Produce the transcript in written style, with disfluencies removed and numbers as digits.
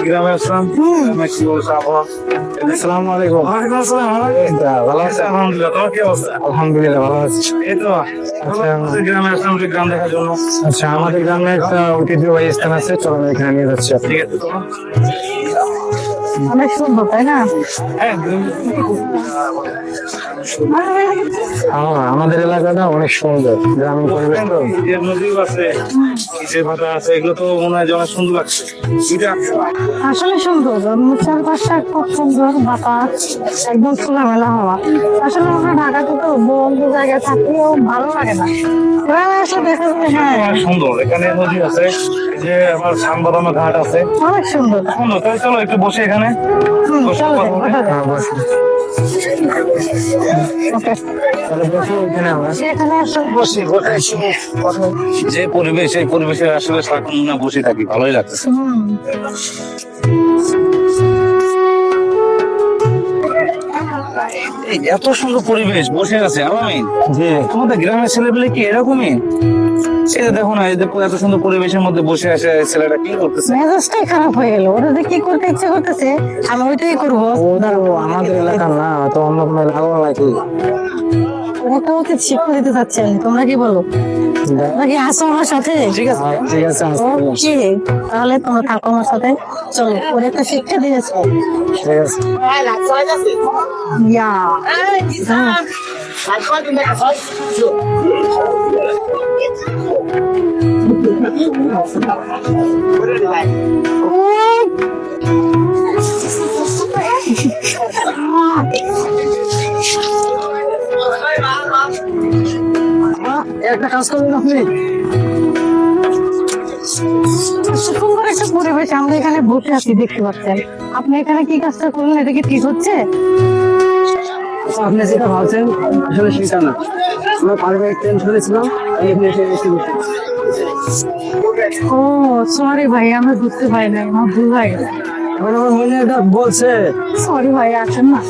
গ্রামে আসলাম, কি বলছো আবহাওয়া? আসসালামু আলাইকুম। ওয়ালাইকুম আসসালাম। ভালো আছি আলহামদুলিল্লাহ। তোমার কি অবস্থা? আলহামদুলিল্লাহ ভালো আছি। এই তো গ্রামে আসলাম, গ্রাম দেখার জন্য। আচ্ছা, আমাদের গ্রামে একটা ঐতিহ্যবাহী স্থান আছে, চলো আমি এখানে নিয়ে যাচ্ছি। ঠিক আছে, অনেক সুন্দর, তাই না? আমাদের এলাকাটা অনেক সুন্দর, গ্রামীণ পরিবেশ তো। নদী আছে, ইটের ভাটা আছে, এগুলো তো মনে হয় যে অনেক সুন্দর লাগছে। আসলে সুন্দর, চারপাশটা খুব সুন্দর, বাতাস একদম খোলামেলা হওয়া। আসলে আমরা ঢাকাতে তো বন্ধ জায়গায় থাকলেও ভালো লাগে না, গ্রামে এসে দেখা যায় হ্যাঁ সুন্দর। এখানে নদী আছে, যে আবার শ্যামবাদানো ঘাট আছে, অনেক সুন্দর। সুন্দর। তাই চলো একটু বসে এখানে। চলো, ওঠা যায়। Okay. সেখানে আসলে যে পরিবেশ, এই পরিবেশে আসলে সারাক্ষণ না বসে থাকি, ভালোই লাগতেছে। এত সুন্দর পরিবেশ, বসে আছে আলামিন। যে তোমাদের গ্রামের ছেলেপেলে কি এরকমই? সেটা দেখো না, এই দেখো এত সুন্দর পরিবেশের মধ্যে বসে আছে, ছেলেটা কি করতেছে? মেজাজটাই খারাপ হয়ে গেল। ওরা যে কি করতে ইচ্ছে করতেছে, আমি ওইটাই করবো। আমাদের এলাকার না, তো অন্য কোনো এলাকা নাকি? একটা উচিত শিক্ষা দিতে চাচ্ছেন, তোমরা কি বলো? নাকি আসো আমার সাথে? ঠিক আছে, ঠিক আছে। ওকে, তাহলে তোমরা থাকো আমার সাথে। চলো, ওর একটা শিক্ষা দিয়েছে। ঠিক আছে। ইয়া একটা কাজ করবেন আপনি। সুন্দর একটা পরিবেশ, আমরা এখানে বসে আছি, দেখতে পাচ্ছেন। আপনি এখানে কি কাজটা করলেন, এটা কি ঠিক হচ্ছে? আপনি যেটা ভাবছেন আসলে সেটা না, আমরা পারিবারিক টেনশনে ছিলাম, তাই এখানে এসে বসে বসে। ও সরি ভাই, আমরা বুঝতে পারি না, আমার ভুল হয়ে গেছে। এখন আমার মনে এটা বলছে। সরি ভাই, আসেন না।